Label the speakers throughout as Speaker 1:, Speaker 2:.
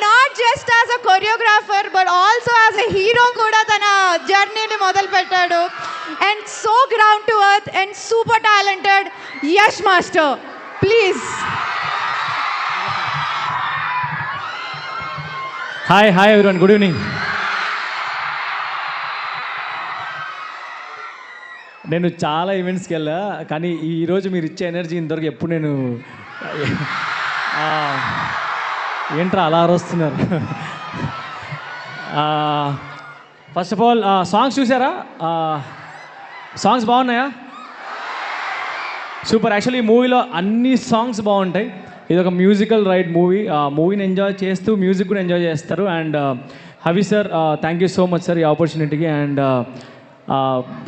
Speaker 1: Not just as a choreographer but also as a hero కూడా తన జర్నీని మొదలు పెట్టాడు. And so ground to earth and super talented Yash master, please.
Speaker 2: Hi everyone, good evening. నేను చాలా ఈవెంట్స్కి వెళ్ళా, కానీ ఈరోజు మీరు ఇచ్చే ఎనర్జీ ఇంతవరకు ఎప్పుడు నేను ఏంట్రా అలా అరుస్తున్నారు. ఫస్ట్ ఆఫ్ ఆల్ సాంగ్స్ చూసారా? సాంగ్స్ బాగున్నాయా? సూపర్. యాక్చువల్లీ ఈ మూవీలో అన్ని సాంగ్స్ బాగుంటాయి. ఇది ఒక మ్యూజికల్ రైడ్ మూవీ. మూవీని ఎంజాయ్ చేస్తూ మ్యూజిక్ కూడా ఎంజాయ్ చేస్తారు. అండ్ హవి sir, thank you so much sir ఈ ఆపర్చునిటీకి. అండ్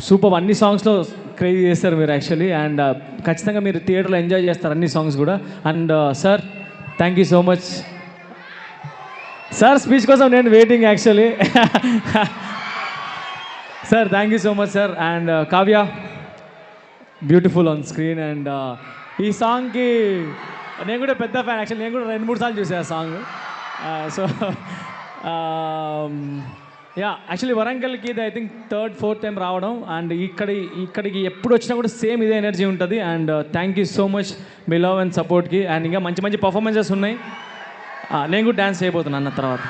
Speaker 2: సూపర్, అన్ని సాంగ్స్లో క్రేజ్ చేస్తారు మీరు యాక్చువల్లీ. అండ్ ఖచ్చితంగా మీరు థియేటర్లో ఎంజాయ్ చేస్తారు అన్ని సాంగ్స్ కూడా. And sir thank you so much sir, speech కోసం నేను waiting actually. Sir thank you so much sir. And Kavya, beautiful on screen. And ఈ సాంగ్కి నేను కూడా పెద్ద ఫ్యాన్ యాక్చువల్లీ. నేను కూడా 2-3 సార్లు చూసాను ఆ సాంగ్. సో యా, యాక్చువల్లీ వరంగల్కి ఇది ఐ థింక్ 3rd-4th టైం రావడం. అండ్ ఇక్కడికి ఎప్పుడు వచ్చినా కూడా సేమ్ ఇదే ఎనర్జీ ఉంటుంది. And thank you so much మీ లవ్ అండ్ సపోర్ట్కి. అండ్ ఇంకా మంచి మంచి పర్ఫార్మెన్సెస్ ఉన్నాయి. నేను కూడా డ్యాన్స్ చేయబోతున్నాను అన్న తర్వాత.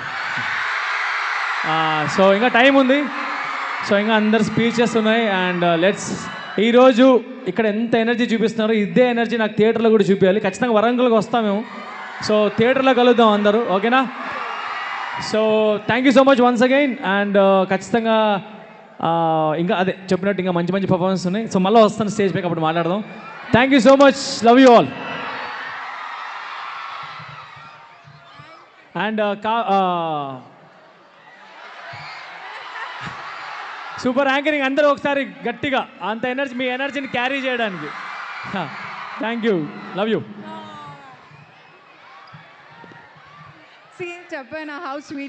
Speaker 2: సో ఇంకా టైం ఉంది. సో ఇంకా అందరు స్పీచెస్ ఉన్నాయి. అండ్ ఈరోజు ఇక్కడ ఎంత ఎనర్జీ చూపిస్తున్నారో ఇదే ఎనర్జీ నాకు థియేటర్లో కూడా చూపించాలి. ఖచ్చితంగా వరంగల్కి వస్తాం మేము. సో థియేటర్లో కలుద్దాం అందరూ, ఓకేనా? So thank you so much once again. And ఖచ్చితంగా ఇంకా అదే చెప్పినట్టు ఇంకా మంచి మంచి పర్ఫార్మెన్స్ ఉన్నాయి. సో మళ్ళీ వస్తాను స్టేజ్ పైకి, అప్పుడు మాట్లాడదాం. Thank you so much, love you all. And super anchoring అందరూ ఒకసారి గట్టిగా అంత ఎనర్జీ, మీ ఎనర్జీని క్యారీ చేయడానికి. Thank you, love you.
Speaker 1: చెప్పాను హౌ స్వీట్